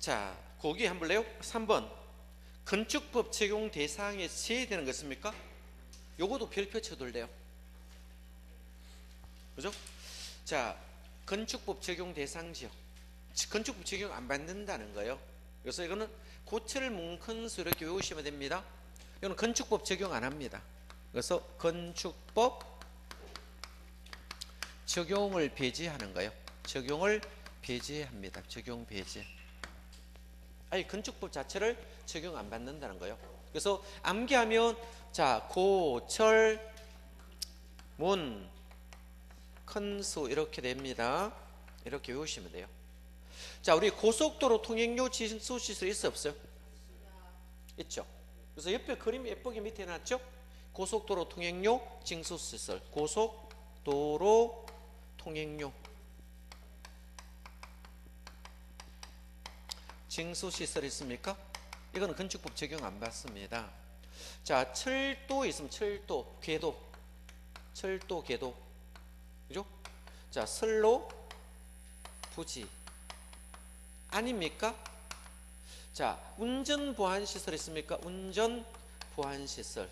자, 거기 한번 볼래요? 3번. 건축법 적용 대상에 제외되는 거 있습니까? 요것도 별표 쳐둘래요. 그죠? 자, 건축법 적용 대상 지역. 건축법 적용 안 받는다는 거예요. 그래서 이거는 고철 뭉컨수 이렇게 외우시면 됩니다. 이거는 건축법 적용 안 합니다. 그래서 건축법 적용을 배제하는 거예요. 적용을 배제합니다. 적용 배제. 아니, 건축법 자체를 적용 안 받는다는 거예요. 그래서 암기하면 자, 고철 문 컨수 이렇게 됩니다. 이렇게 외우시면 돼요. 자, 우리 고속도로 통행료 징수시설 있어 없어요? 있죠. 그래서 옆에 그림 예쁘게 밑에 놨죠? 고속도로 통행료 징수시설. 고속도로 통행료 징수시설 있습니까? 이거는 건축법 적용 안 받습니다. 자, 철도 있으면 철도, 궤도. 철도, 궤도. 그죠? 자, 선로, 부지. 아닙니까? 자, 운전 보안 시설 있습니까? 운전 보안 시설.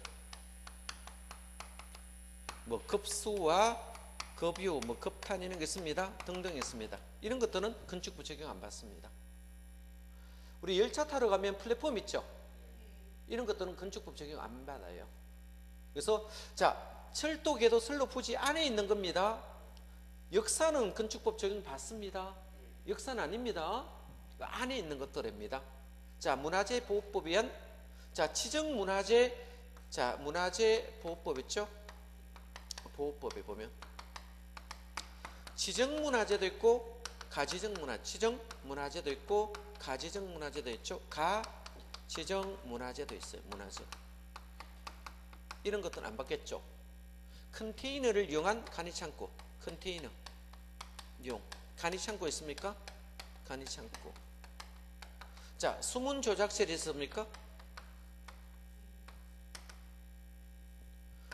뭐 급수와 급유, 뭐 급탄 이런 게 있습니다. 등등 있습니다. 이런 것들은 건축법 적용 안 받습니다. 우리 열차 타러 가면 플랫폼 있죠? 이런 것들은 건축법 적용 안 받아요. 그래서 자, 철도, 궤도, 선로, 부지 안에 있는 겁니다. 역사는 건축법 적용 받습니다. 역사는 아닙니다. 안에 있는 것들입니다. 자, 문화재보호법에 의한 자, 지정문화재, 자, 문화재보호법 있죠? 보호법에 보면 지정문화재도 있고 가지정문화, 지정문화재도 있고 가지정문화재도 있죠. 가지정문화재도 있어요. 문화재. 이런 것들은 안 받겠죠. 컨테이너를 이용한 간이창고, 컨테이너 이용. 간이창고 있습니까? 간이창고. 자, 수문 조작실이 있습니까?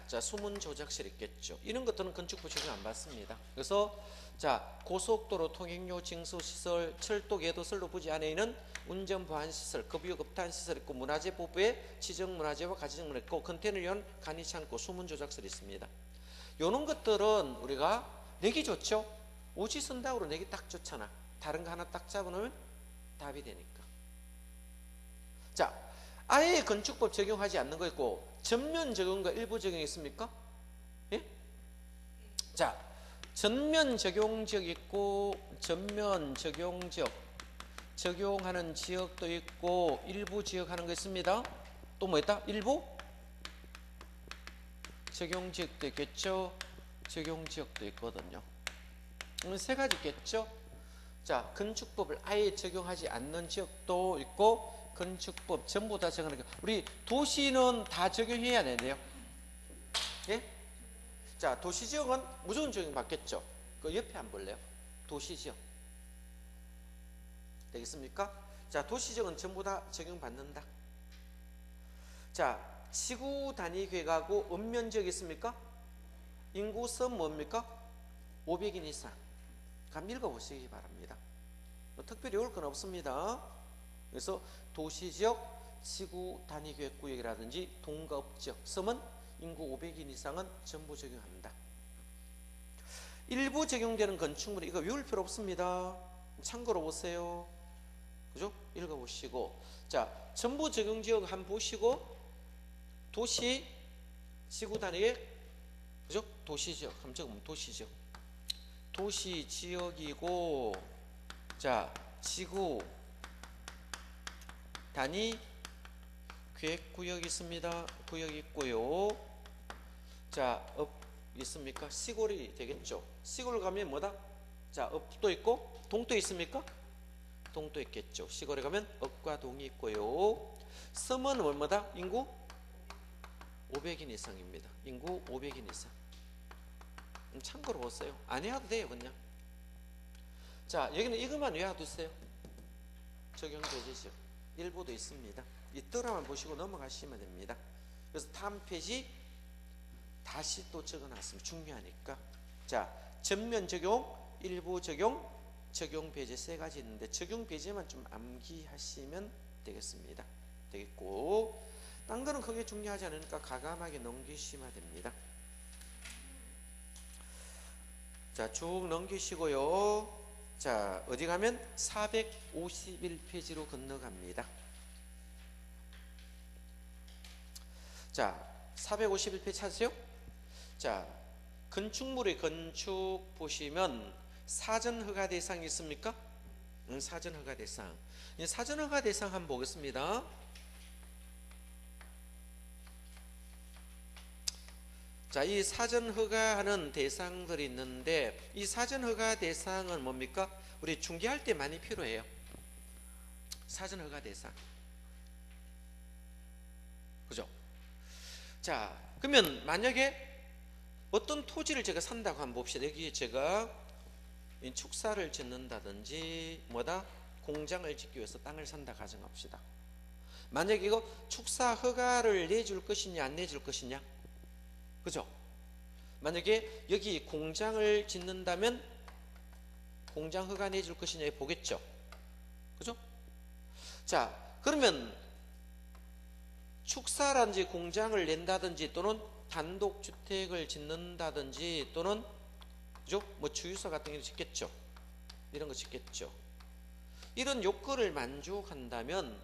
자, 수문 조작실 있겠죠. 이런 것들은 건축법 적용 안 받습니다. 그래서 자, 고속도로 통행료 징수시설, 철도, 궤도, 선로, 부지 안에 있는 운전 보안 시설, 급유, 급탄 시설 있고 문화재보호법에 지정문화재와 가지정문화 있고 컨테이너를 이용한 간이창고, 수문 조작실이 있습니다. 요런 것들은 우리가 내기 좋죠. 오지 선다으로 내기 딱 좋잖아. 다른 거 하나 딱 잡아놓으면 답이 되니까. 자, 아예 건축법 적용하지 않는 거 있고 전면 적용과 일부 적용이 있습니까? 예? 자, 전면 적용 지역 있고 전면 적용 지역, 적용하는 지역도 있고 일부 지역 하는 거 있습니다. 또 뭐 있다? 일부 적용 지역도 있겠죠. 적용 지역도 있거든요. 세 가지 있겠죠. 자, 건축법을 아예 적용하지 않는 지역도 있고 건축법 전부 다 적용하는 거. 우리 도시는 다 적용해야 되네요. 예? 자, 도시지역은 무조건 적용받겠죠. 그 옆에 한번 볼래요? 도시지역 되겠습니까? 자, 도시지역은 전부 다 적용받는다. 자, 지구 단위 계획하고 읍면지역 있습니까? 인구선 뭡니까? 500인 이상. 한번 읽어보시기 바랍니다. 뭐 특별히 어려울 건 없습니다. 그래서 도시지역, 지구 단위 계획구역이라든지 동가업지역, 섬은 인구 500인 이상은 전부 적용합니다. 일부 적용되는 건축물이 이거 외울 필요 없습니다. 참고로 보세요. 그죠? 읽어보시고. 자, 전부 적용지역 한번 보시고 도시, 지구 단위의 그죠? 도시지역 한번 적으면 도시지역. 도시지역이고 자, 지구 단위 계획구역 있습니다. 구역 있고요. 자, 읍 있습니까? 시골이 되겠죠. 시골 가면 뭐다? 자, 읍도 있고 동도 있습니까? 동도 있겠죠. 시골에 가면 읍과 동이 있고요. 섬은 뭐다? 인구 500인 이상입니다. 인구 500인 이상. 참고로 보세요. 안 해도 돼요, 그냥. 자, 여기는 이것만 외워두세요. 적용 배제지역. 일부도 있습니다. 이 드라마 보시고 넘어가시면 됩니다. 그래서 다음 페이지 다시 또 적어놨습니다. 중요하니까. 자, 전면 적용, 일부 적용, 적용 배제 세 가지 있는데 적용 배제만 좀 암기하시면 되겠습니다. 되겠고 딴 거는 크게 중요하지 않으니까 과감하게 넘기시면 됩니다. 자, 쭉 넘기시고요. 자, 어디 가면 451페이지로 건너갑니다. 자, 451페이지 찾으세요. 자, 건축물의 건축 보시면 사전 허가 대상이 있습니까? 사전 허가 대상. 사전 허가 대상 한번 보겠습니다. 자, 이 사전 허가하는 대상들이 있는데 이 사전 허가 대상은 뭡니까? 우리 중개할 때 많이 필요해요. 사전 허가 대상. 그죠? 자, 그러면 만약에 어떤 토지를 제가 산다고 한번 봅시다. 여기에 제가 축사를 짓는다든지 뭐다? 공장을 짓기 위해서 땅을 산다 가정합시다. 만약에 이거 축사 허가를 내줄 것이냐 안 내줄 것이냐? 그죠? 만약에 여기 공장을 짓는다면 공장 허가 내줄 것이냐 보겠죠? 그죠? 자, 그러면 축사라든지 공장을 낸다든지 또는 단독주택을 짓는다든지 또는 그죠? 뭐 주유소 같은 거 짓겠죠? 이런 거 짓겠죠? 이런 요건을 만족한다면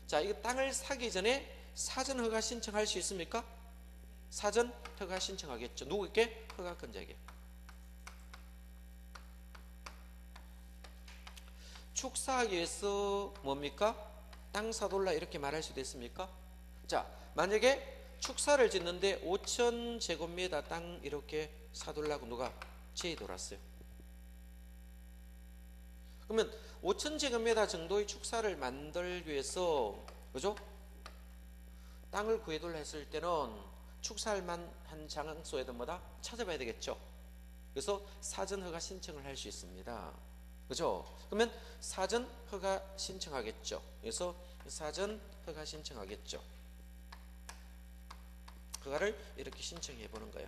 자, 이거 땅을 사기 전에 사전 허가 신청할 수 있습니까? 사전 허가 신청하겠죠. 누구에게? 허가권자에게. 축사하기 위해서 뭡니까? 땅 사돌라 이렇게 말할 수도 있습니까? 자, 만약에 축사를 짓는데 5,000제곱미터 땅 이렇게 사돌라고 누가 제의돌았어요. 그러면 5,000제곱미터 정도의 축사를 만들기 위해서 그죠? 땅을 구해달라 했을 때는 축사할 만한 장소에도 뭐다? 찾아봐야 되겠죠. 그래서 사전 허가 신청을 할 수 있습니다. 그죠? 그러면 사전 허가 신청하겠죠. 그래서 사전 허가 신청하겠죠. 허가를 이렇게 신청해 보는 거예요.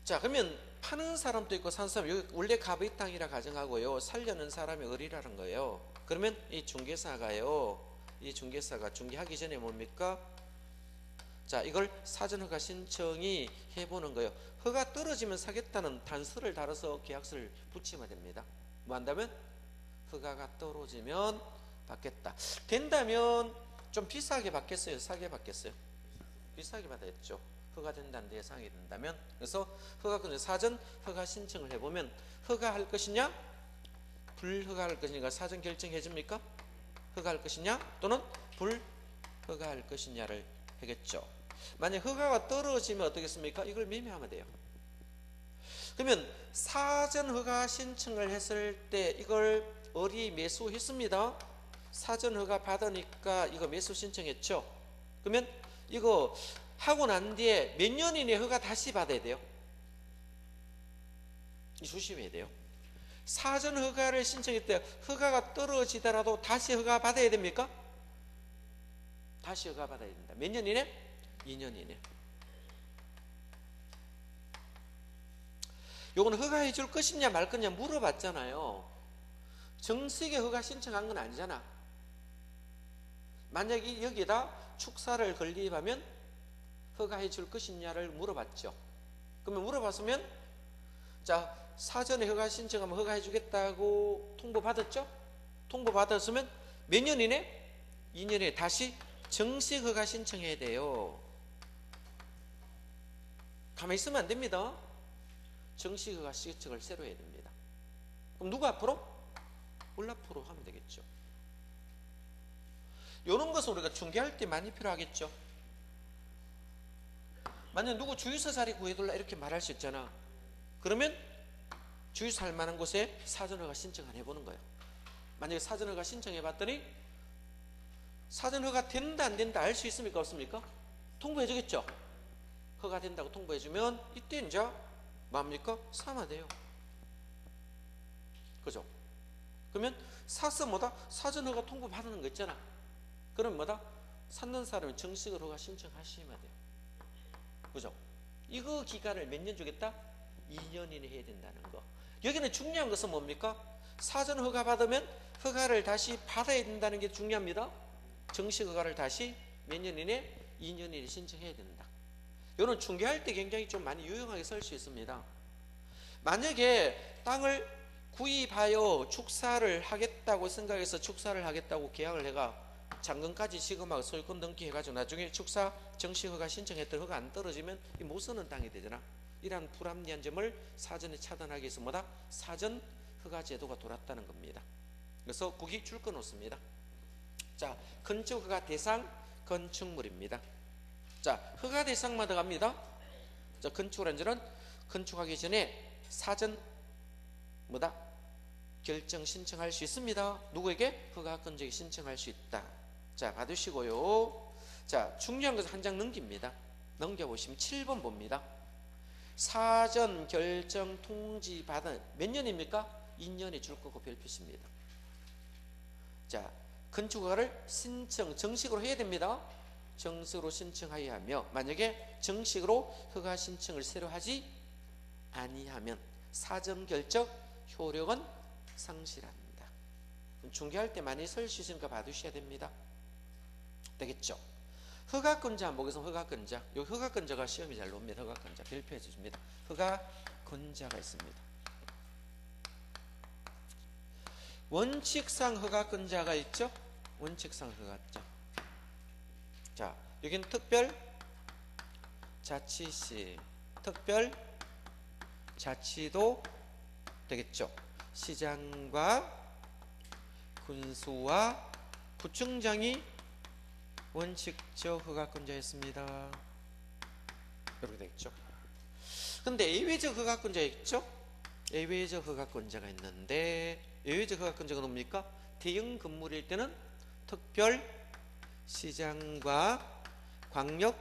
자, 그러면 파는 사람도 있고 사는 사람, 여기 원래 갑의 땅이라 가정하고요. 살려는 사람이 을이라는 거예요. 그러면 이 중개사가요. 이 중개사가 중개하기 전에 뭡니까? 자, 이걸 사전 허가 신청이 해보는 거예요. 허가 떨어지면 사겠다는 단서를 달아서 계약서를 붙이면 됩니다. 뭐 한다면? 허가가 떨어지면 받겠다. 된다면 좀 비싸게 받겠어요? 싸게 받겠어요? 비싸게 받아야죠. 허가된다는 대상이 된다면. 그래서 허가권자 사전 허가 신청을 해보면 허가할 것이냐 불허가할 것이냐 사전 결정해 줍니까? 허가할 것이냐 또는 불허가할 것이냐를 하겠죠. 만약 허가가 떨어지면 어떻겠습니까? 이걸 매매하면 돼요. 그러면 사전 허가 신청을 했을 때 이걸 을이 매수했습니다. 사전 허가 받으니까 이거 매수 신청했죠. 그러면 이거 하고 난 뒤에 몇 년 이내에 허가 다시 받아야 돼요. 조심해야 돼요. 사전 허가를 신청했을 때 허가가 떨어지더라도 다시 허가 받아야 됩니까? 다시 허가 받아야 된다. 몇 년 이내? 2년 이내. 요건 허가해 줄 것이냐 말 거냐 물어봤잖아요. 정식에 허가 신청한 건 아니잖아. 만약에 여기다 축사를 건립하면 허가해 줄 것이냐를 물어봤죠. 그러면 물어봤으면 자, 사전에 허가 신청하면 허가해 주겠다고 통보받았죠? 통보받았으면 몇 년 이내? 2년 이내 다시 정식 허가 신청해야 돼요. 가만히 있으면 안 됩니다. 정식 허가 신청을 새로 해야 됩니다. 그럼 누구 앞으로? 을 앞으로 하면 되겠죠. 이런 것은 우리가 중개할 때 많이 필요하겠죠. 만약 누구 주유소 자리 구해둘라 이렇게 말할 수 있잖아. 그러면 주유소 할 만한 곳에 사전허가 신청 안 해보는 거예요. 만약에 사전허가 신청해 봤더니 사전허가 된다 안 된다 알 수 있습니까 없습니까? 통보해 주겠죠. 허가 된다고 통보해 주면 이때 이제 뭡니까? 사면 돼요. 그죠? 그러면 사서 뭐다? 사전허가 통보 받는 거 있잖아. 그럼 뭐다? 찾는 사람이 정식으로 허가 신청하시면 돼요. 그죠? 이거 기간을 몇 년 주겠다? 2년 이내 해야 된다는 거. 여기는 중요한 것은 뭡니까? 사전 허가 받으면 허가를 다시 받아야 된다는 게 중요합니다. 정식 허가를 다시 몇 년 이내? 2년 이내 신청해야 된다. 이런 중개할 때 굉장히 좀 많이 유용하게 쓸 수 있습니다. 만약에 땅을 구입하여 축사를 하겠다고 생각해서 축사를 하겠다고 계약을 해가 잔금까지 지급하고 소유권 등기해가지고 나중에 축사 정식 허가 신청했던 허가 안 떨어지면 못 쓰는 땅이 되잖아. 이러한 불합리한 점을 사전에 차단하기 위해서 뭐다? 사전 허가 제도가 돌았다는 겁니다. 그래서 국이 줄 거 놓습니다. 자, 건축 허가 대상 건축물입니다. 자, 허가 대상마다 갑니다. 자, 건축을 한자는 건축하기 전에 사전 뭐다? 결정 신청할 수 있습니다. 누구에게? 허가건조기 신청할 수 있다. 자, 받으시고요. 자, 중요한 것은 한 장 넘깁니다. 넘겨보시면 7번 봅니다. 사전 결정 통지 받은 몇 년입니까? 2년에 줄 거고 별표입니다. 자, 건축허가를 신청 정식으로 해야 됩니다. 정식으로 신청하여야 하며 만약에 정식으로 허가 신청을 새로 하지 아니하면 사전 결정 효력은 상실합니다. 중개할 때 많이 쓸 수 있으니까 봐두셔야 됩니다. 되겠죠? 허가건자 한번 보겠습니다. 허가건자. 이 허가건자가 시험이 잘 나옵니다. 허가건자 별표해 주십니다. 허가건자가 있습니다. 원칙상 허가건자가 있죠? 원칙상 허가건자. 자, 여기는 특별 자치시, 특별 자치도 되겠죠. 시장과 군수와 구청장이 원칙적 허가권자였습니다. 이렇게 되겠죠. 근데 예외적 허가권자가 있죠. 예외적 허가권자가 있는데 예외적 허가권자가 뭡니까? 대형 건물일 때는 특별 시장과 광역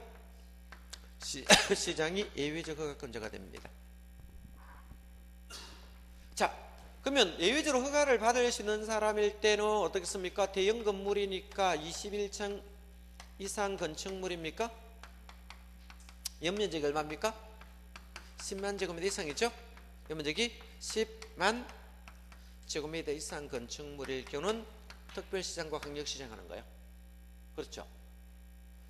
시장이 예외적 허가권자가 됩니다. 자, 그러면 예외적으로 허가를 받을 수 있는 사람일 때는 어떻겠습니까? 대형 건물이니까 21층 이상 건축물입니까? 연면적이 얼마입니까? 10만 제곱미터 이상이죠? 연면적이 10만 제곱미터 이상 건축물일 경우는 특별시장과 광역시장 하는 거예요. 그렇죠?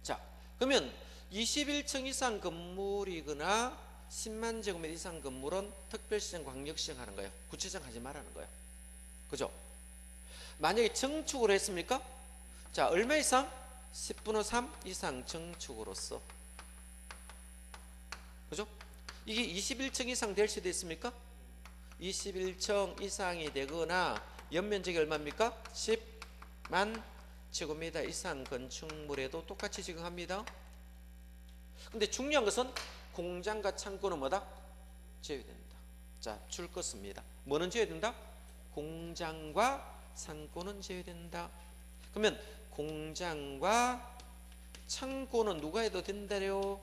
자, 그러면 21층 이상 건물이거나 10만 제곱미터 이상 건물은 특별시장, 광역시장 하는 거예요. 구치장 하지 말라는 거예요. 그죠? 만약에 정축으로 했습니까? 자, 얼마 이상? 10분의 3 이상 정축으로서. 그죠? 이게 21층 이상 될 수도 있습니까? 21층 이상이 되거나 연면적이 얼마입니까? 10만 제곱미터 이상 건축물에도 똑같이 적용합니다. 근데 중요한 것은 공장과 창고는 뭐다? 제외된다. 자, 줄 거 씁니다. 뭐는 제외된다? 공장과 창고는 제외된다. 그러면 공장과 창고는 누가 해도 된다래요?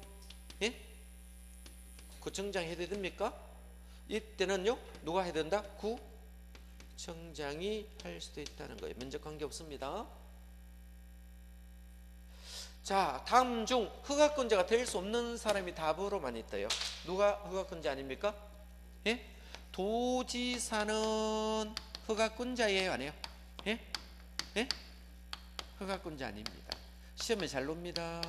예? 구청장 해도 됩니까? 이때는요, 누가 해야 된다? 구청장이 할 수도 있다는 거예요. 면적 관계 없습니다. 자, 다음 중 허가권자가 될 수 없는 사람이 답으로만 있대요. 누가 허가권자 아닙니까? 예? 도지사는 허가권자예요, 아니에요? 예? 예? 허가권자 아닙니다. 시험에 잘 놉니다.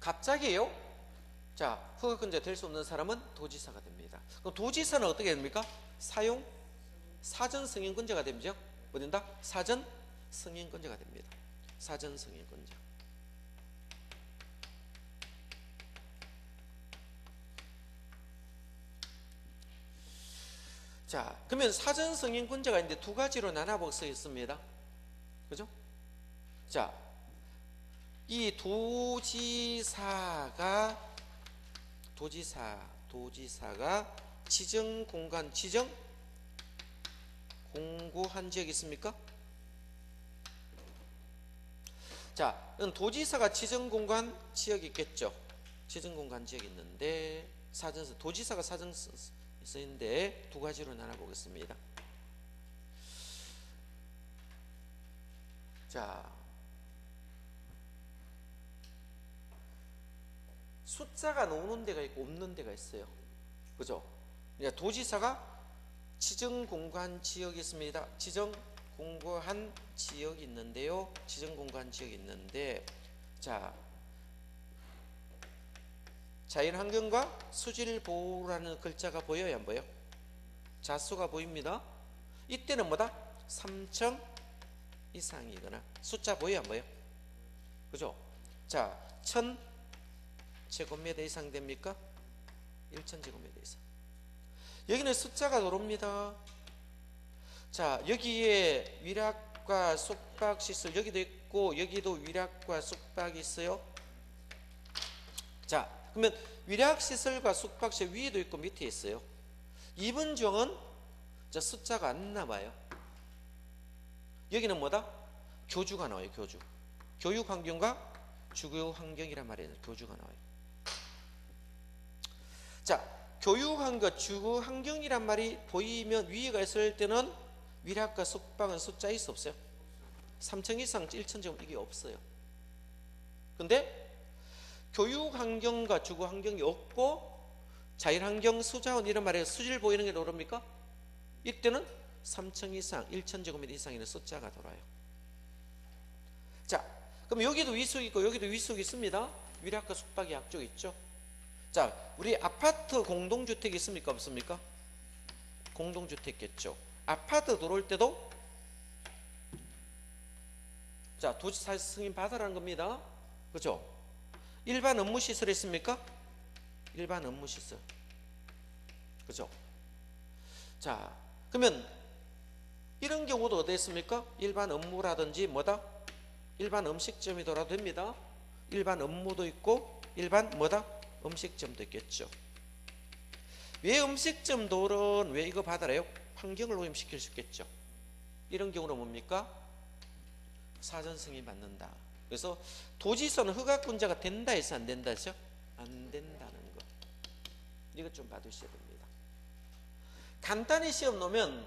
갑자기요? 자, 허가권자 될 수 없는 사람은 도지사가 됩니다. 그럼 도지사는 어떻게 됩니까? 사전 승인권자가 됩니다. 뭐 된다? 사전 승인권자가 됩니다. 사전 승인권자. 자, 그러면 사전 승인권자가 있는데 두 가지로 나눠볼 수 있습니다. 그죠? 자, 이 도지사가 지정 공고한 지역이 있습니까? 자, 도지사가 지정 공고한 지역이 있겠죠. 지정 공고한 지역이 있는데 사전서 도지사가 사전서인데 두 가지로 나눠 보겠습니다. 자, 숫자가 나오는 데가 있고 없는 데가 있어요. 그죠? 그러니까 도지사가 지정공고한 지역이 있습니다. 지정공고한 지역이 있는데요. 지정공고한 지역이 있는데, 자, 자연환경과 수질보호라는 글자가 보여요, 안 보여요? 자수가 보입니다. 이때는 뭐다? 3층 이상이거나. 숫자 보여요, 안 보여요? 그죠? 자, 1000제곱미터 이상 됩니까? 1000제곱미터 이상. 여기는 숫자가 들어옵니다. 자, 여기에 위락과 숙박시설 여기도 있고 여기도 위락과 숙박이 있어요. 자, 그러면 위락시설과 숙박시설 위에도 있고 밑에 있어요. 이번 정은 숫자가 안 나와요. 여기는 뭐다? 교주가 나와요. 교주. 교육환경과 주거환경이란 말이에요. 교주가 나와요. 자, 교육환경, 주거환경이란 말이 보이면 위에가 있을 때는 위락과 숙박은 숫자 있어 없어요? 3층 이상 1층 이게 없어요. 근데 교육환경과 주거환경이 없고 자연환경, 수자원 이런 말에 수질 보이는 게 나옵니까? 이때는 3층 이상 1000제곱미터 이상에는 숫자가 돌아요. 자, 그럼 여기도 위숙이 있고 여기도 위숙이 있습니다. 위락과 숙박이 앞쪽 있죠. 자, 우리 아파트 공동주택이 있습니까? 없습니까? 공동주택겠죠. 아파트 들어올 때도 자, 도지사 승인 받아라는 겁니다. 그렇죠? 일반 업무시설 있습니까? 일반 업무시설. 그렇죠? 자, 그러면 이런 경우도 어디 있습니까? 일반 업무라든지 뭐다? 일반 음식점이 돌아도 됩니다. 일반 업무도 있고 일반 뭐다? 음식점도 있겠죠. 왜 음식점들은 왜 이거 받아라요? 환경을 오염시킬 수 있겠죠. 이런 경우는 뭡니까? 사전 승인 받는다. 그래서 도지사는 허가권자가 된다 해서 안 된다 해서 안 된다는 거. 이것 좀 봐두셔야 됩니다. 간단히 시험 놓으면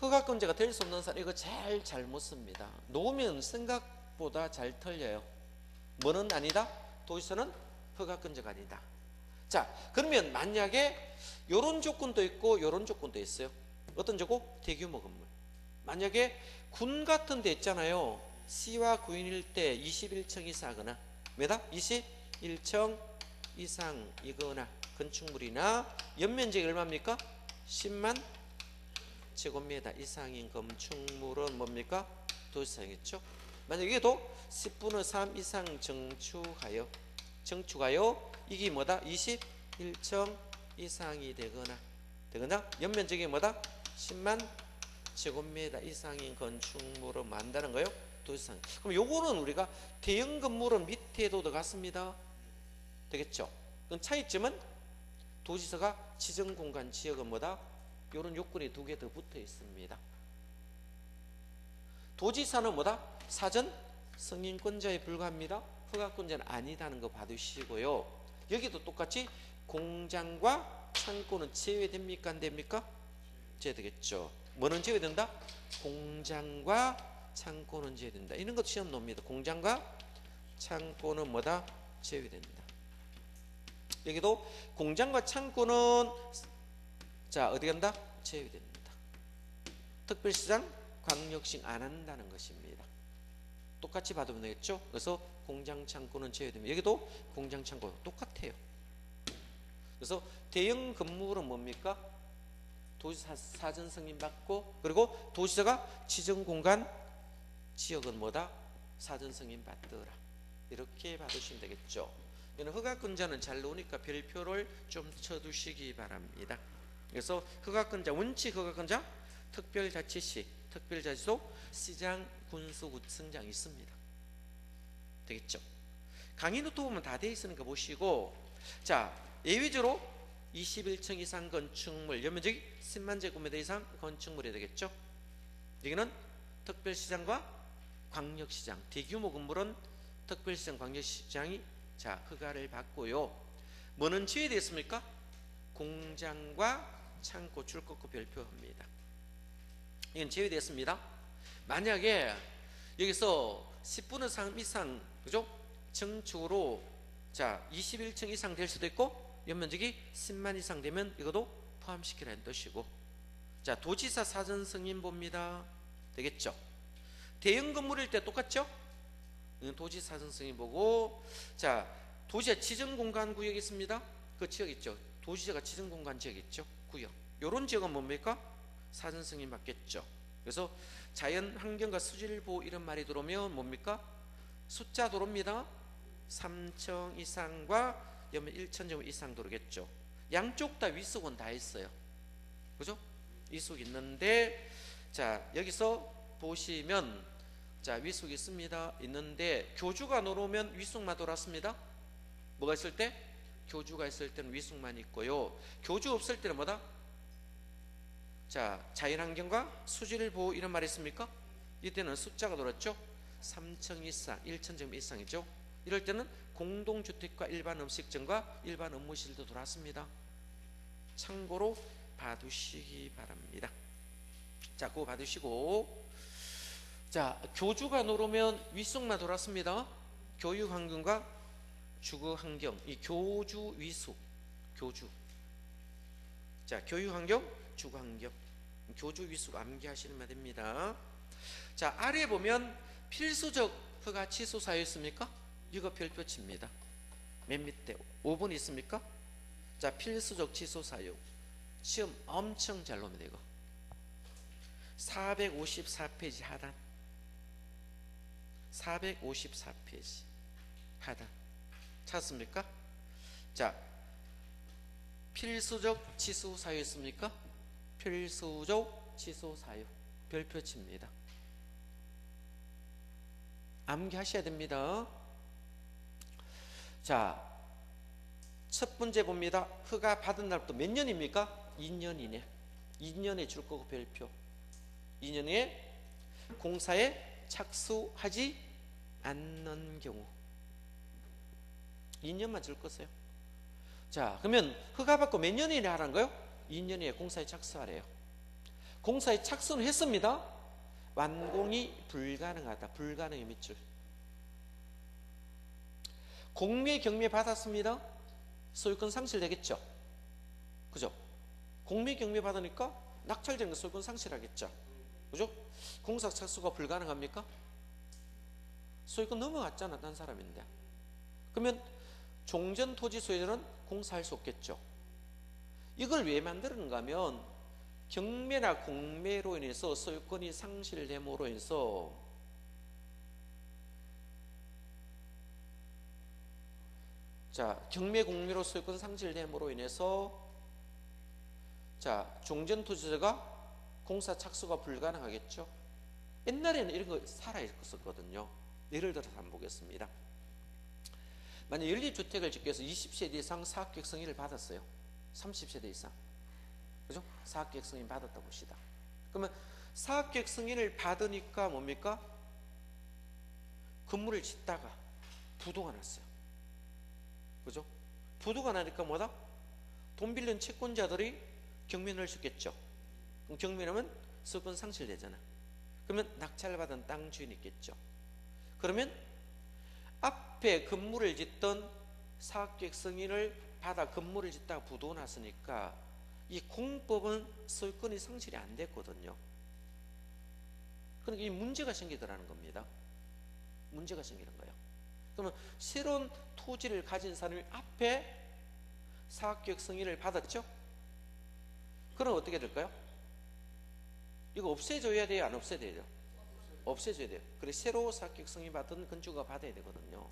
허가권자가 될 수 없는 사람 이거 제일 잘못 씁니다. 놓으면 생각보다 잘 틀려요. 뭐는 아니다? 도지사는 허가권자가 아니다. 자, 그러면 만약에 요런 조건도 있고 요런 조건도 있어요. 어떤 조건? 대규모 건물. 만약에 군 같은 데 있잖아요. 시와 구인일 때 21층 이상이거나 뭐다? 21층 이상이거나 건축물이나 연면적이 얼마입니까? 10만 제곱미터 이상인 건축물은 뭡니까? 도지사겠죠. 만약 이게도 10분의 3 이상 정축하여 이게 뭐다? 21층 이상이 되거나 연면적이 뭐다? 10만 제곱미터 이상인 건축물은 만다는 거요. 도지사. 그럼 요거는 우리가 대형 건물은 밑에도 들어갔습니다. 되겠죠? 그럼 차이점은 도지사가 지정공간 지역은 뭐다? 요런 요건이 두 개 더 붙어 있습니다. 도지사는 뭐다? 사전 승인권자에 불과합니다. 허가권자는 아니다는 거 봐두시고요. 여기도 똑같이 공장과 창고는 제외됩니까? 안 됩니까? 제외되겠죠. 뭐는 제외된다? 공장과 창고는 제외된다. 이런 것 시험 놉니다. 공장과 창고는 뭐다? 제외된다. 여기도 공장과 창고는 자 어디 간다? 제외됩니다. 특별시장, 광역시장 안 한다는 것입니다. 똑같이 받으면 되겠죠? 그래서 공장 창고는 제외됩니다. 여기도 공장 창고 똑같아요. 그래서 대형 건물은 뭡니까? 도지사 사전 승인 받고 그리고 도지사가 지정 공간 지역은 뭐다? 사전 승인 받더라. 이렇게 받으시면 되겠죠. 이는 허가권자는 잘 나오니까 별표를 좀 쳐두시기 바랍니다. 그래서 허가권자, 원칙 허가권자, 특별자치시, 특별자치도 시장, 군수구청장이 있습니다. 되겠죠? 강의 노트 보면 다 돼 있으니까 보시고, 자 예외적으로 21층 이상 건축물, 연면적이 10만 제곱미터 이상 건축물이 되겠죠. 여기는 특별시장과 광역시장, 대규모 건물은 특별시장, 광역시장이 자 허가를 받고요. 뭐는 제외됐습니까? 공장과 창고, 출입구 별표합니다. 이건 제외됐습니다. 만약에 여기서 10분의 3 이상 그죠? 정축으로 자 21층 이상 될 수도 있고 연면적이 10만 이상 되면 이것도 포함시키라는 뜻이고, 자 도지사 사전 승인 봅니다. 되겠죠? 대형 건물일 때 똑같죠? 도지사 사전 승인 보고, 자 도지사 지정공간 구역이 있습니다. 그 지역 있죠? 도지사가 지정공간 지역 있죠? 구역. 요런 지역은 뭡니까? 사전 승인 받겠죠. 그래서 자연 환경과 수질 보호 이런 말이 들어오면 뭡니까? 숫자 도로입니다. 3층 이상과 1,000제곱 이상 도로겠죠. 양쪽 다 위속은 다 있어요. 그죠? 위속 있는데, 자 여기서 보시면 자 위속 있습니다. 있는데 교주가 들어오면 위속만 돌았습니다. 뭐가 있을 때? 교주가 있을 때는 위속만 있고요. 교주 없을 때는 뭐다? 자 자연환경과 수질 보호 이런 말이 있습니까? 이때는 숫자가 돌았죠. 3층 이상, 1,000제곱 이상이죠. 이럴 때는 공동주택과 일반 음식점과 일반 업무실도 돌았습니다. 참고로 봐두시기 바랍니다. 자 그거 봐두시고, 자 교주가 누르면 위속만 돌았습니다. 교육환경과 주거환경, 이 교주 위속, 교주. 자 교육환경, 주거환경, 교주 위속 암기하시면 됩니다. 자 아래 보면 필수적 허가 취소 사유 있습니까? 이거 별표 칩니다. 맨 밑에 5번 있습니까? 자 필수적 취소 사유 시험 엄청 잘 놓으면 되고 454페이지 하단, 454페이지 하단 찾습니까? 자 필수적 취소 사유 있습니까? 필수적 취소 사유 별표 칩니다. 암기하셔야 됩니다. 자, 첫 번째 봅니다. 허가 받은 날부터 몇 년입니까? 2년 이내. 2년에 줄 거고 별표. 2년에 공사에 착수하지 않는 경우 2년만 줄 거세요. 자, 그러면 허가 받고 몇 년 이내 하라는 거요? 2년 이내 공사에 착수하래요. 공사에 착수는 했습니다. 완공이 불가능하다. 불가능의 밑줄. 공매 경매 받았습니다. 소유권 상실되겠죠. 그죠? 공매 경매 받으니까 낙찰된 거 소유권 상실하겠죠. 그죠? 공사 착수가 불가능합니까? 소유권 넘어갔잖아, 딴 사람인데. 그러면 종전 토지 소유자는 공사할 수 없겠죠. 이걸 왜 만드는가 하면 경매나 공매로 인해서 소유권이 상실됨으로 인해서 자 경매 공매로 소유권 상실됨으로 인해서 자 종전 토지자가 공사 착수가 불가능하겠죠. 옛날에는 이런 거 살아 있었거든요. 예를 들어서 한번 보겠습니다. 만약 연립주택을 짓기 위해서 20세대 이상 사업계획 승인을 받았어요. 30세대 이상. 그죠? 사업계획 승인 받았다 봅시다. 그러면 사업계획 승인을 받으니까 뭡니까? 건물을 짓다가 부도가 났어요. 그죠? 부도가 나니까 뭐다? 돈 빌린 채권자들이 경매를 줬겠죠. 그럼 경매하면 소유권 상실되잖아. 그러면 낙찰받은 땅 주인이 있겠죠. 그러면 앞에 건물을 짓던 사업계획 승인을 받아 건물을 짓다가 부도 났으니까 이 공법은 소유권이 상실이 안 됐거든요. 그러니까 이 문제가 생기더라는 겁니다. 문제가 생기는 거예요. 그러면 새로운 토지를 가진 사람이 앞에 사업계획 승인을 받았죠? 그럼 어떻게 될까요? 이거 없애줘야 돼요? 안 없애야 돼요? 없애줘야 돼요. 그래 새로 사업계획 승인 받은 건축가 받아야 되거든요.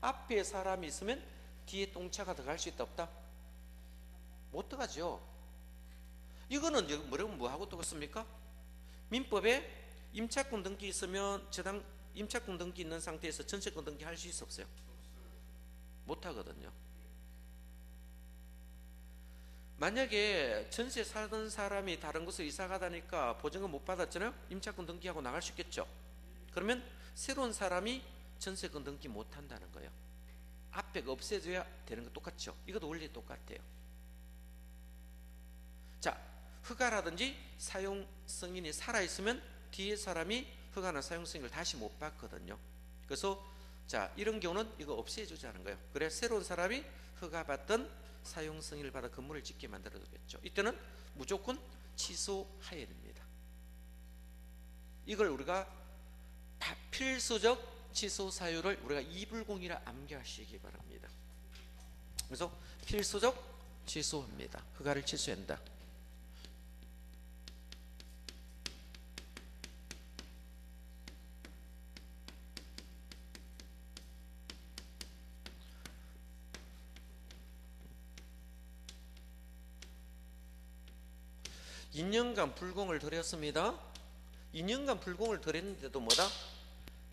앞에 사람이 있으면 뒤에 똥차가 들어갈 수 있다 없다? 못 들어가죠. 이거는 뭐라고 뭐하고 똑같습니까? 민법에 임차권 등기 있으면 저당 임차권 등기 있는 상태에서 전세권 등기 할 수 있어 없어요? 못 하거든요. 만약에 전세 살던 사람이 다른 곳으로 이사 가다니까 보증금 못 받았잖아요. 임차권 등기하고 나갈 수 있겠죠. 그러면 새로운 사람이 전세권 등기 못 한다는 거예요. 앞에가 없애줘야 되는 거 똑같죠. 이것도 원리 똑같아요. 자, 허가라든지 사용 승인이 살아있으면 뒤에 사람이 허가나 사용 승인을 다시 못 받거든요. 그래서 자, 이런 경우는 이거 없애주자는 거예요. 그래 새로운 사람이 허가받던 사용 승인을 받아 건물을 짓게 만들어주겠죠. 이때는 무조건 취소해야 됩니다. 이걸 우리가 필수적 취소 사유를 우리가 이불공이라 암기하시기 바랍니다. 그래서 필수적 취소합니다. 허가를 취소한다. (2년간) 불공을 들였습니다. 2년간 불공을 들였는데도 뭐다?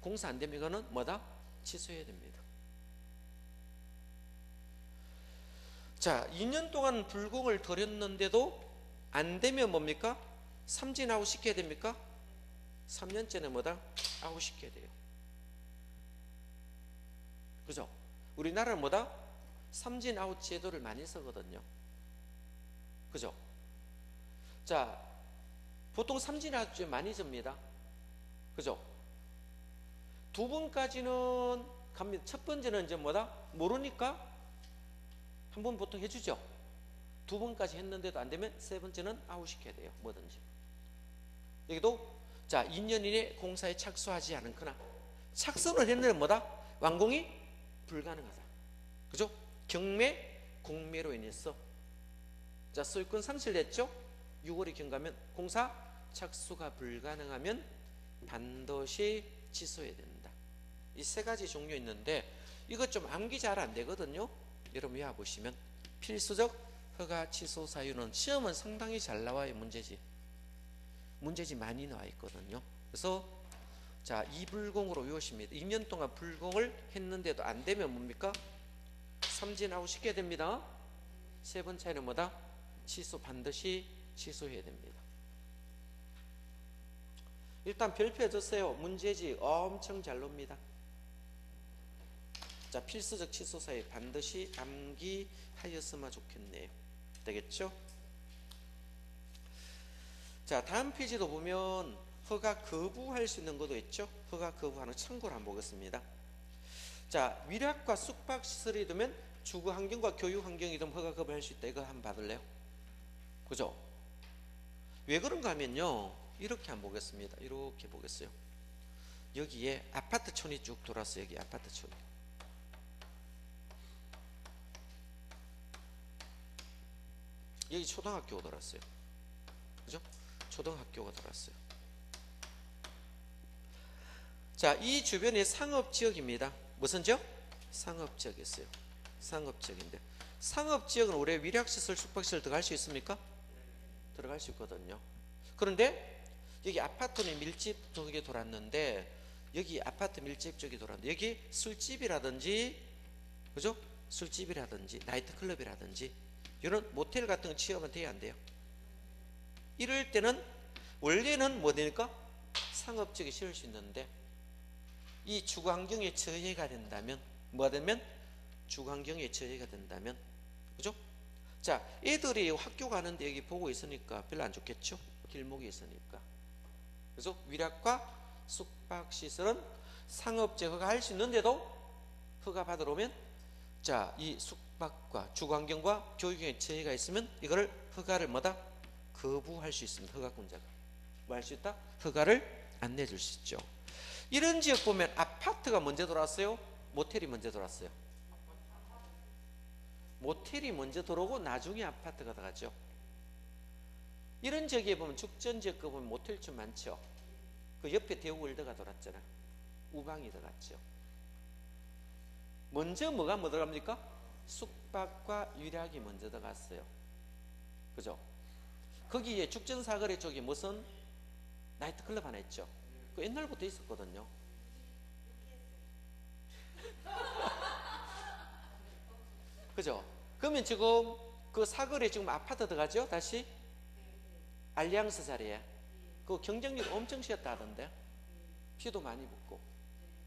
공사 안 되면 이거는 뭐다? 취소해야 됩니다. 자, 2년 동안 불공을 들였는데도 안 되면 뭡니까? 삼진 아웃 시켜야 됩니까? 3년째는 뭐다? 아웃 시켜야 돼요. 그죠? 우리나라는 뭐다? 삼진 아웃 제도를 많이 쓰거든요. 그죠? 자, 보통 삼진 아웃 많이 줍니다. 그죠? 두 번까지는 갑니다. 첫 번째는 이제 뭐다? 모르니까 한 번 보통 해주죠. 두 번까지 했는데도 안 되면 세 번째는 아웃시켜야 돼요. 뭐든지. 여기도 자 2년 이내 공사에 착수하지 않거나 착수를 했는데 뭐다? 완공이 불가능하다. 그죠? 경매, 공매로 인해서 자 소유권 상실됐죠? 6월이 경과하면 공사 착수가 불가능하면 반드시 취소해야 된다. 이 세 가지 종류 있는데 이것 좀 암기 잘 안 되거든요. 여러분 외워보시면 필수적 허가 취소 사유는 시험은 상당히 잘 나와요. 문제지 많이 나와 있거든요. 그래서 자 이불공으로 외우십니다. 2년 동안 불공을 했는데도 안 되면 뭡니까? 삼진 아웃 시켜야 됩니다. 세 번째는 뭐다? 취소, 반드시 취소해야 됩니다. 일단 별표해 주세요. 문제지 엄청 잘 놉니다. 자 필수적 취소 사유 반드시 암기하였으면 좋겠네요. 되겠죠? 자 다음 페이지도 보면 허가 거부할 수 있는 것도 있죠. 허가 거부하는 참고를 한번 보겠습니다. 자 위락과 숙박시설이 되면 주거환경과 교육환경이 되면 허가 거부할 수 있다. 이거 한번 받을래요? 그죠? 왜 그런가 하면요 이렇게 한번 보겠습니다. 이렇게 보겠어요. 여기에 아파트촌이 쭉 돌았어요. 여기 아파트촌. 여기 초등학교가 돌았어요. 그죠? 초등학교가 돌았어요. 자, 이 주변이 상업지역입니다. 무슨 지역? 상업지역이었어요. 상업지역인데 상업지역은 올해 위락시설, 숙박시설 들어갈 수 있습니까? 들어갈 수 있거든요. 그런데 여기 아파트는 밀집 쪽에 돌았는데 여기 아파트 밀집 쪽에 돌았는데 여기 술집이라든지 그죠? 술집이라든지 나이트클럽이라든지 이런 모텔 같은 거 취업은 돼야 안 돼요? 이럴 때는 원래는 뭐 되니까 상업지역에 지을 수 있는데 이 주거환경에 저해가 된다면 뭐가 되면 주거환경에 저해가 된다면 그죠? 자 애들이 학교 가는데 여기 보고 있으니까 별로 안 좋겠죠? 길목에 있으니까. 그래서 위락과 숙박시설은 상업지역 허가할 수 있는데도 허가 받으러 오면 자 이 숙박과 주거환경과 교육에 저해가 있으면 이거를 허가를 뭐다? 거부할 수 있습니다. 허가권자가 뭐 할 수 있다? 허가를 안 내줄 수 있죠. 이런 지역 보면 아파트가 먼저 들어왔어요? 모텔이 먼저 들어왔어요? 모텔이 먼저 들어오고 나중에 아파트가 들어가죠. 이런 지역에 보면 죽전지역 거 보면 모텔 좀 많죠. 그 옆에 대우월드가 돌았잖아. 우방이 들어갔죠. 먼저 뭐가 뭐 들어갑니까? 숙박과 위락이 먼저 들어갔어요. 그죠? 거기에 죽전사거리 쪽에 무슨 나이트클럽 하나 있죠. 그 옛날부터 있었거든요. 그죠? 그러면 지금 그 사거리에 지금 아파트 들어가죠? 다시 알리앙스 자리에 그 경쟁력 엄청 쉬었다 하던데 비도 많이 붙고.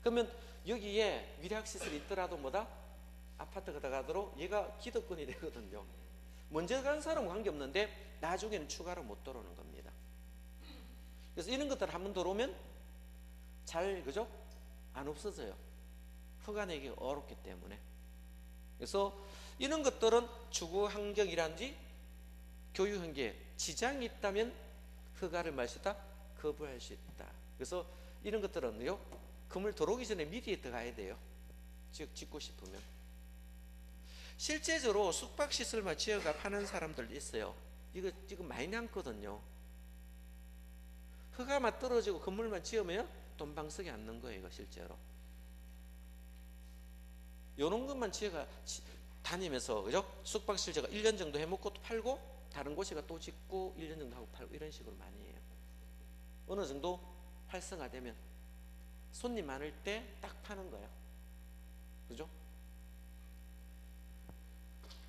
그러면 여기에 위락시설이 있더라도 뭐다? 아파트가 들어가도록 얘가 기득권이 되거든요. 먼저 간 사람은 관계없는데 나중에는 추가로 못 들어오는 겁니다. 그래서 이런 것들 한번 들어오면 잘 그죠? 안 없어져요. 허가 내기 어렵기 때문에. 그래서 이런 것들은 주거 환경이란지 교육 환경에 지장이 있다면 허가를 말 수 있다, 거부할 수 있다. 그래서 이런 것들은요, 건물 들어오기 전에 미리 들어가야 돼요. 즉 짓고 싶으면. 실제적으로 숙박시설만 지어가 파는 사람들도 있어요. 이거 지금 많이 남거든요. 허가만 떨어지고 건물만 지으면 돈방석이 안 넣는 거예요. 이거 실제로. 요런 것만 지어가 다니면서, 그죠? 숙박시설 제가 1년 정도 해먹고 또 팔고 다른 곳에가 또 짓고 1년 정도 하고 팔고 이런 식으로 많이 해요. 어느 정도 활성화되면 손님 많을 때 딱 파는 거예요. 그죠?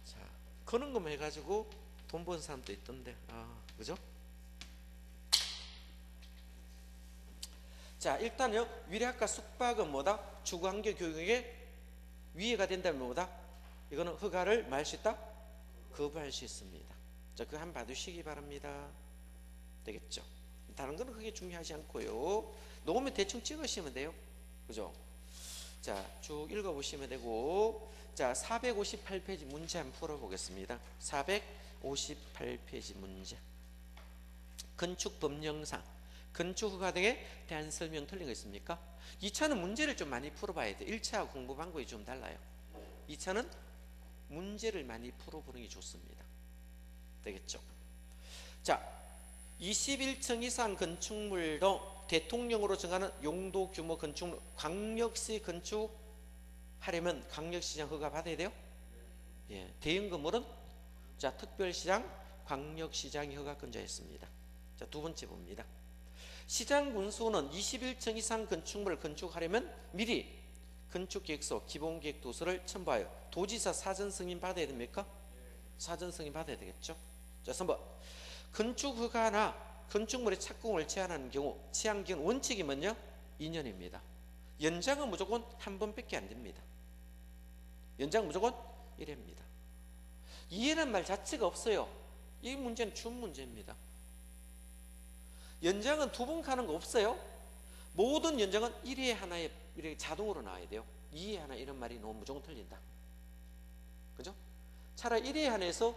자, 그런 것만 해가지고 돈 버는 사람도 있던데, 그죠? 자, 일단요, 위례학과 숙박은 뭐다? 주거환경 교육에 위해가 된다면 뭐다? 이거는 허가를 말 수 있다? 거부할 수 있습니다. 자, 그거 한번 봐두시기 바랍니다. 되겠죠? 다른 거는 크게 중요하지 않고요. 녹음에 대충 찍으시면 돼요. 그죠? 자, 쭉 읽어보시면 되고, 자, 458페이지 문제 한번 풀어보겠습니다. 458페이지 문제. 건축법령상 건축허가 등에 대한 설명 틀린 거 있습니까? 2차는 문제를 좀 많이 풀어봐야 돼요. 1차하고 공부 방법이 좀 달라요. 2차는 문제를 많이 풀어보는 게 좋습니다. 되겠죠? 자, 21층 이상 건축물 등 대통령으로 정하는 용도 규모 건축물, 광역시 건축하려면 광역시장 허가 받아야 돼요? 예, 대형 건물은 자, 특별시장, 광역시장이 허가권자였습니다. 자, 두 번째 봅니다. 시장 군수는 21층 이상 건축물을 건축하려면 미리 건축계획서, 기본계획 도서를 첨부하여 도지사 사전 승인 받아야 됩니까? 사전 승인 받아야 되겠죠? 자, 3번. 건축허가나 건축물의 착공을 제한하는 경우 제한기간 원칙이 뭐냐? 2년입니다. 연장은 무조건 한 번밖에 안 됩니다. 연장 무조건 1회입니다. 2회란 말 자체가 없어요. 이 문제는 준 문제입니다. 연장은 두 번 가는 거 없어요. 모든 연장은 1회 하나에 이렇게 자동으로 나와야 돼요. 2회 하나 이런 말이 너무 무조건 틀린다. 그죠? 차라리 1회 하나에서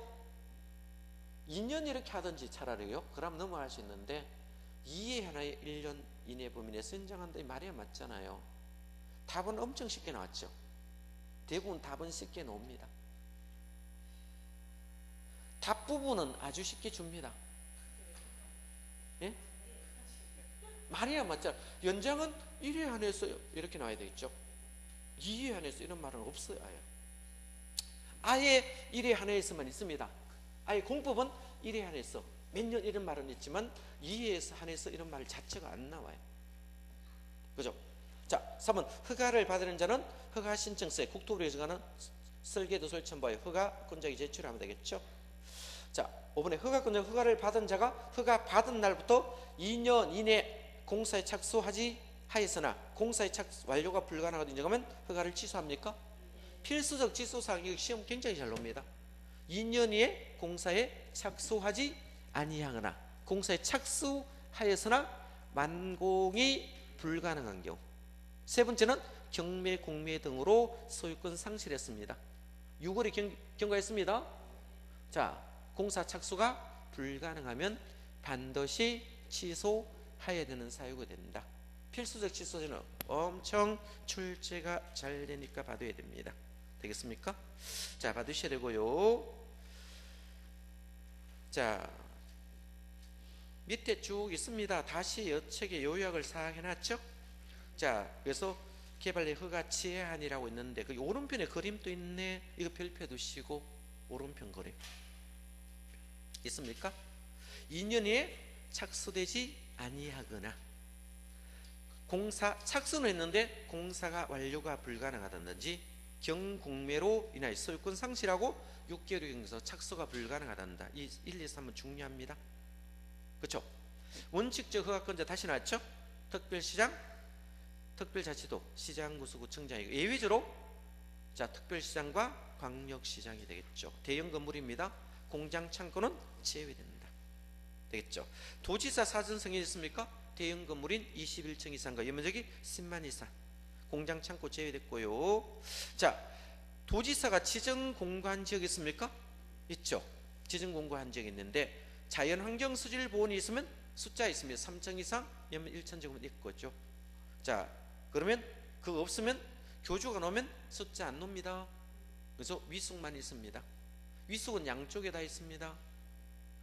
2년 이렇게 하든지 차라리요. 그럼 넘어갈 수 있는데 2회 하나에 1년 이내 범위 내에서 연장한다 이 말이 맞잖아요. 답은 엄청 쉽게 나왔죠. 대부분 답은 쉽게 나옵니다. 답 부분은 아주 쉽게 줍니다. 예? 말이야 맞잖아. 연장은 1회 한해서 이렇게 나와야 되겠죠. 2회 한해서 이런 말은 없어요. 아예 1회 한해에서만 있습니다. 아예 공법은 1회 한해서 몇 년 이런 말은 있지만 2회에서 한해서 이런 말 자체가 안 나와요. 그죠? 자, 3번 허가를 받는 자는 허가 신청서에 국토부에 정하는 설계도서를 첨부하여 허가권자에게 제출하면 되겠죠. 자, 5번에 허가를 받은 자가 허가 받은 날부터 2년 이내 공사에 착수하지 하였으나 공사의 완료가 불가능하다고 인정하면 허가를 취소합니까? 필수적 취소사항이 시험 굉장히 잘 나옵니다. 2년 이에 공사에 착수하지 아니하거나 공사에 착수하였으나 완공이 불가능한 경우. 세 번째는 경매, 공매 등으로 소유권 상실했습니다. 6월에 경과했습니다. 자, 공사 착수가 불가능하면 반드시 취소해야 되는 사유가 된다. 필수적 취소제는 엄청 출제가 잘 되니까 봐둬야 됩니다. 되겠습니까? 자, 봐두셔야 되고요. 자, 밑에 쭉 있습니다. 다시 여책에 요약을 싹 해놨죠? 자, 그래서 개발의 허가 제한이라고 있는데 그 오른편에 그림도 있네. 이거 별표 두시고 오른편 그림 있습니까? 2년에 착수되지 아니하거나 공사 착수는 했는데 공사가 완료가 불가능하다든지 경공매로 인하여 소유권 상실하고 6개월 경에서 착수가 불가능하단다. 이 1, 2, 3은 중요합니다. 그렇죠? 원칙적 허가권자 다시 나왔죠? 특별시장, 특별자치도, 시장구수구청장이고 예외적으로 자 특별시장과 광역시장이 되겠죠. 대형 건물입니다. 공장 창고는 제외된다. 되겠죠? 도지사 사전 승인이 있습니까? 대형 건물인 21층 이상과 연면적이 10만 이상 공장 창고 제외됐고요. 자, 도지사가 지정 공고한 지역이 있습니까? 있죠. 지정 공고한 지역이 있는데 자연환경 수질 보온이 있으면 숫자 있습니다. 3천 이상, 1,000제곱은 있겠죠. 자, 그러면 그거 없으면 교주가 놓으면 숫자 안 놉니다. 그래서 위숙만 있습니다. 위숙은 양쪽에 다 있습니다.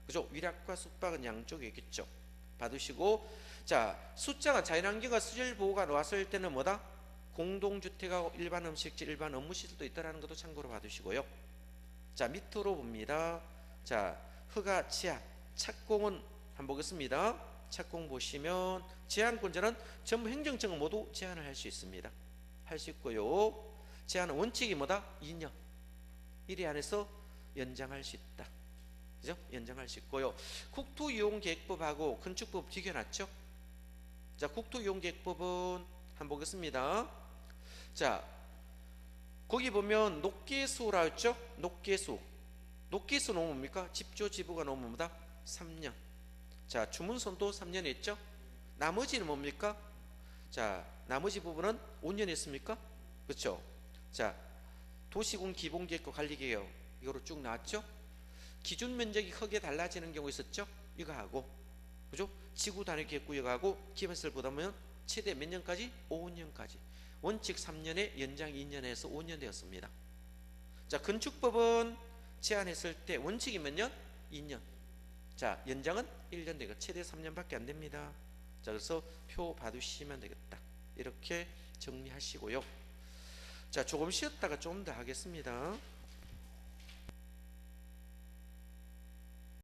그죠? 위락과 숙박은 양쪽에 있겠죠. 받으시고, 자, 숫자가 자연환경과 수질 보호가 나왔을 때는 뭐다? 공동주택하고 일반 음식집, 일반 업무시설도 있다는 것도 참고로 받으시고요. 자, 밑으로 봅니다. 자, 허가 제한, 착공은 한번 보겠습니다. 착공 보시면 제한권자는 전부 행정청은 모두 제한을 할 수 있습니다. 할 수 있고요. 제한은 원칙이 뭐다? 2년. 1회 안에서 연장할 수 있다. 그죠? 연장할 수 있고요. 국토이용계획법하고 건축법 비교해놨죠? 자, 국토이용계획법은 한번 보겠습니다. 자, 거기 보면 녹계수라 했죠? 녹계수. 녹계수 놓으면 뭡니까? 집조 지부가 놓으면 뭐다? 3년. 자, 주문선도 3년 했죠? 나머지는 뭡니까? 자, 나머지 부분은 5년 했습니까? 그렇죠? 자, 도시군 기본계획과 관리계획 이거로 쭉 나왔죠? 기준 면적이 크게 달라지는 경우 있었죠? 이거 하고, 그죠? 지구 단위 계획구역하고 기반시설 보다면 최대 몇 년까지? 5년까지. 원칙 3년에 연장 2년에서 5년 되었습니다. 자, 건축법은 제한했을 때 원칙이 몇 년? 2년. 자, 연장은 1년 되고 최대 3년밖에 안 됩니다. 자, 그래서 표 받으시면 되겠다. 이렇게 정리하시고요. 자, 조금 쉬었다가 좀 더 하겠습니다.